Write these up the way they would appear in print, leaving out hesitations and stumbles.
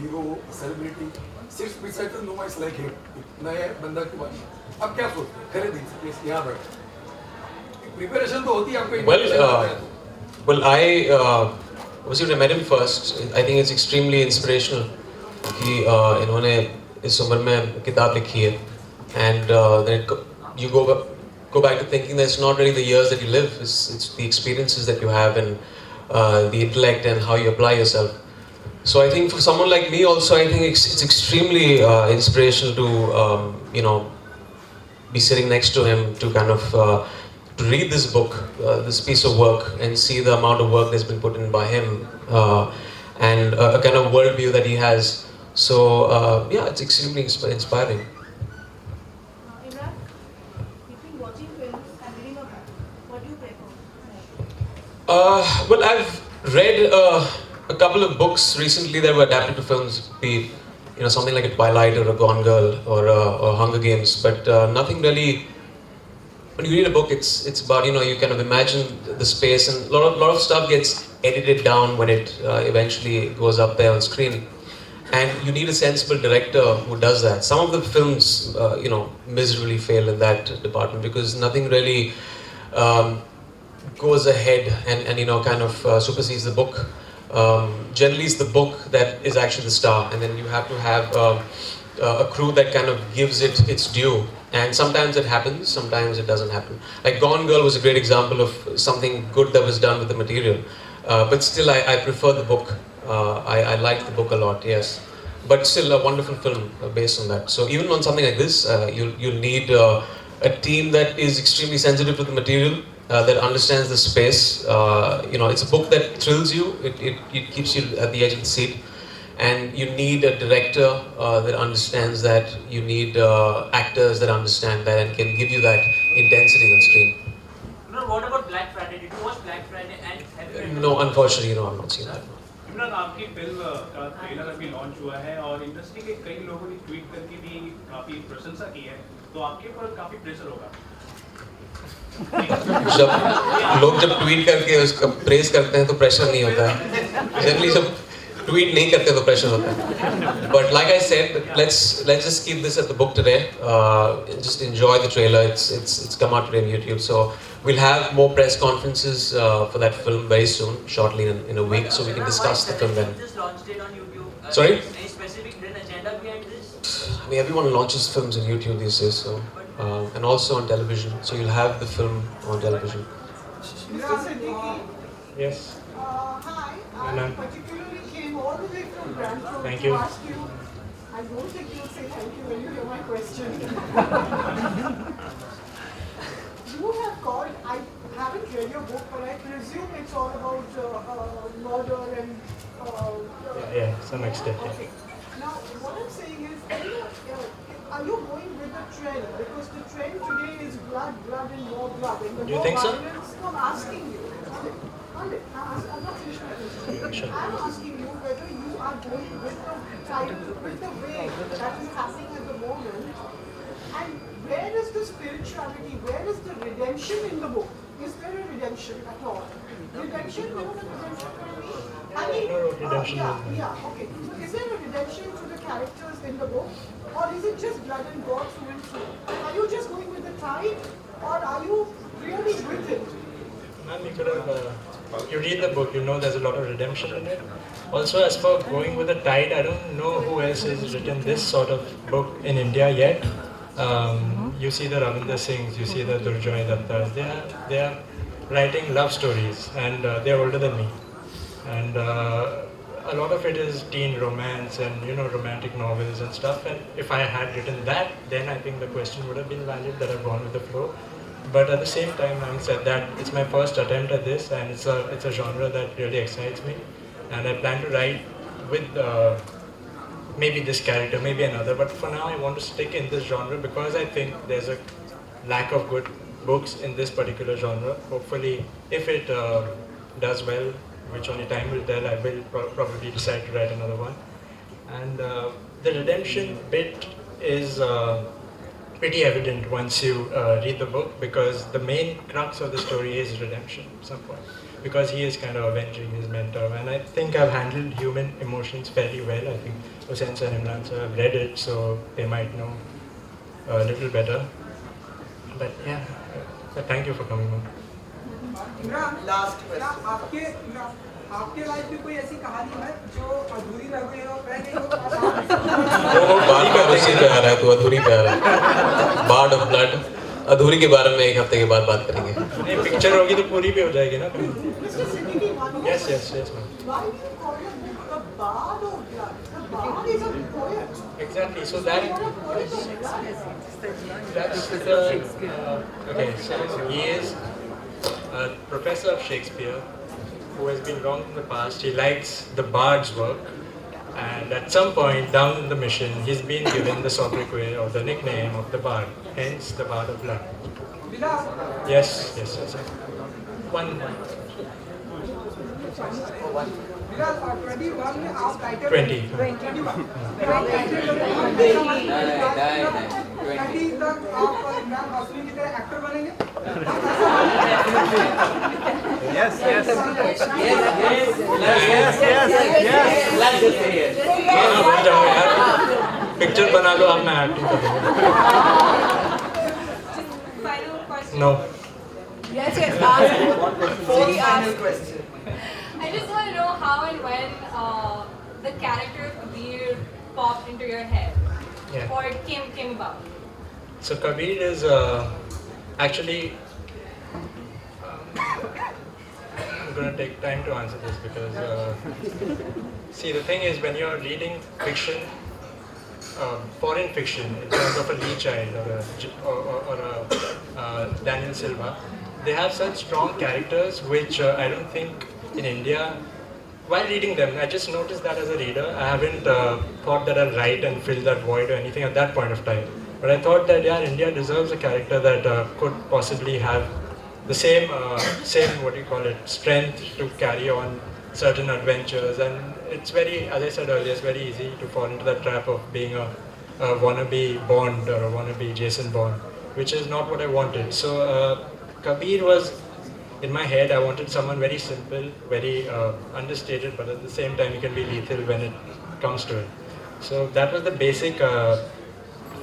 hero, a celebrity, sits beside us, no one's like him. नया बंदा के बारे में अब क्या सोचते हैं? खरीद दीजिए यहाँ बैठ. Preparation तो होती है आपको. Well, I obviously when I met him first, I think it's extremely inspirational कि इन्होंने इस उम्र में किताब लिखी है, and then you go back to thinking that it's not really the years that you live, it's the experiences that you have and the intellect and how you apply yourself. So I think for someone like me also, I think it's extremely inspirational to be sitting next to him, to kind of to read this book, this piece of work, and see the amount of work that's been put in by him, and a kind of worldview that he has. So yeah, it's extremely inspiring. Emraan, between watching films and reading a book, what do you prefer? Well, I've read a couple of books recently that were adapted to films, be something like a Twilight or a Gone Girl or Hunger Games, but nothing really. When you read a book, it's about you kind of imagine the space, and a lot of stuff gets edited down when it eventually goes up there on screen, and you need a sensible director who does that. Some of the films miserably fail in that department because nothing really goes ahead and kind of supersedes the book. Generally it's the book that is actually the star, and then you have to have a crew that kind of gives it its due, and sometimes it happens, sometimes it doesn't happen. Like Gone Girl was a great example of something good that was done with the material, but still I prefer the book. I like the book a lot, yes, but still a wonderful film based on that. So even on something like this, you'll need a team that is extremely sensitive to the material, that understands the space. It's a book that thrills you, it keeps you at the edge of the seat, and you need a director that understands that. You need actors that understand that and can give you that intensity on screen. What about Black Friday? Did you watch Black Friday? And have you read No, unfortunately, I've not seen that. Imran, आपकी film का trailer अभी launch हुआ है और industry के कई लोगों ने ट्वीट करके भी काफी प्रशंसा की है, तो आपके ऊपर काफी प्रेशर होगा. जब लोग ट्वीट करके उसका प्रेस करते हैं तो प्रेशर नहीं होता है. जनरली जब ट्वीट नहीं करते तो प्रेशर होता है. But like I said, let's just keep this at the book today. Just enjoy the trailer. It's come out today on YouTube. So we'll have more press conferences for that film very soon, shortly in a week, so we can discuss the film then. just launched it on YouTube? Sorry? Any specific hidden agenda behind this? I mean, everyone launches films on YouTube these days, so and also on television. So you'll have the film on television. Bilal Siddiqui. Yes. Hi. I particularly came all the way from Brantford Thank to you. ask you. I don't think you'll say thank you when you hear my question. You have called. I haven't read your book, but I presume it's all about murder and. Yeah, some extent. Okay. Now, what I'm saying is, are you going with the trend? Because the trend today is blood, and more blood. And the Do you more think so? violence, no, I'm asking you. I'm not finished my question. Sure. I'm asking you whether you are going with the time, with the way that is happening at the moment, and where is the spirituality, where is the redemption in the book? Is there a redemption at all? Redemption, you know what redemption can be? I mean, redemption. yeah, okay. So is there a redemption to the characters in the book? Or is it just blood and gore through and through? Are you just going with the tide? Or are you really with it? Man, you read the book, you know there's a lot of redemption in it. Also, as for going with the tide, I don't know who else has written this sort of book in India yet. You see the Ravinder Singhs, you see the Durjoy Dattas, they are writing love stories, and they're older than me. And a lot of it is teen romance and romantic novels and stuff. And if I had written that, then I think the question would have been valid, that I've gone with the flow. But at the same time, having said that, it's my first attempt at this, and it's a genre that really excites me. And I plan to write with maybe this character, maybe another. But for now, I want to stick in this genre because I think there's a lack of good books in this particular genre. Hopefully, if it does well, which only time will tell, I will probably decide to write another one. And the redemption bit is pretty evident once you read the book, because the main crux of the story is redemption at some point. Because he is kind of avenging his mentor, and I think I've handled human emotions fairly well. I think Hussain sir and Emraan sir have read it, so they might know a little better. But yeah, but thank you for coming on. Imran, last question, आपके life में कोई ऐसी कहानी है जो अधूरी रह गई हो, रह गई हो? वो बात का उसी पे आ रहा है, तो अधूरी पे आ रहा है। बार्ड ऑफ ब्लड, अधूरी के बारे में एक हफ्ते के बाद बात करेंगे। नहीं, पिक्चर होगी तो पूरी भी हो जाएगी ना। Mr. Siddiqui, Yes, yes, yes, ma'am. why do you call your book a bard of blood? A bard is a poet. Exactly. So You are a poet of blood. that's the okay. So he is a professor of Shakespeare who has been wronged in the past. He likes the bard's work, and at some point down in the mission, he's been given the sobriquet or the nickname of the bard, hence the bard of blood. Bilal, Yes, yes, yes. One. Bilal, 21 में आप title 20. 21 आप title 20 तक आप इमरान हाशमी की तरह actor बनेंगे? Yes, yes. Picture बना लो आप, मैं एक्टिंग करूँगा। Final question. No. Yes, yes. Ask. Fourth final question. I just want to know how and when the character of Kabir popped into your head, Yeah. or it came about. So Kabir is actually. I'm going to take time to answer this because see, the thing is, when you're reading fiction, foreign fiction, in terms of a Lee Child or a Daniel Silva, they have such strong characters which I don't think in India. While reading them, I just noticed that as a reader, I haven't thought that I'll write and fill that void or anything at that point of time. But I thought that yeah, India deserves a character that could possibly have the same what do you call it, strength to carry on certain adventures. And it's very, as I said earlier, it's very easy to fall into that trap of being a wannabe Bond or a wannabe Jason Bond, which is not what I wanted. So Kabir was in my head. I wanted someone very simple, very understated, but at the same time he can be lethal when it comes to it. So that was the basic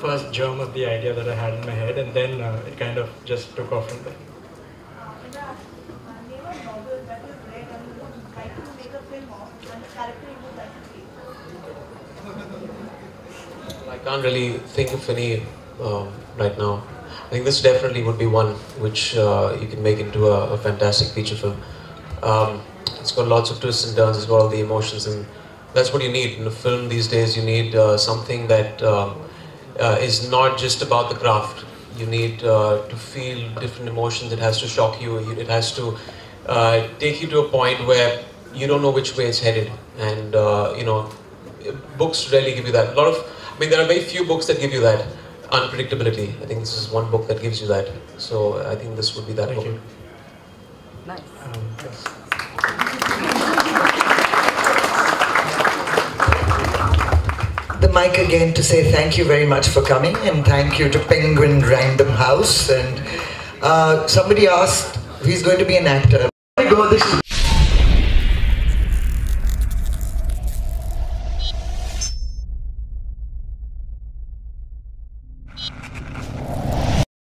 first germ of the idea that I had in my head, and then it kind of just took off from there. Name a novel that you read and you would like to make a film of, and a character you would like to play. I can't really think of any right now. I think this definitely would be one which you can make into a fantastic feature film. It's got lots of twists and turns, it's got all the emotions, and that's what you need in a film these days. You need something that is not just about the craft. You need to feel different emotions. It has to shock you. It has to take you to a point where you don't know which way it's headed. And you know, books rarely give you that. There are very few books that give you that unpredictability. I think this is one book that gives you that. So I think this would be that book. Thank you. Nice. Yes. The mic again to say thank you very much for coming, and thank you to Penguin Random House. And somebody asked if he's going to be an actor. There we go. This is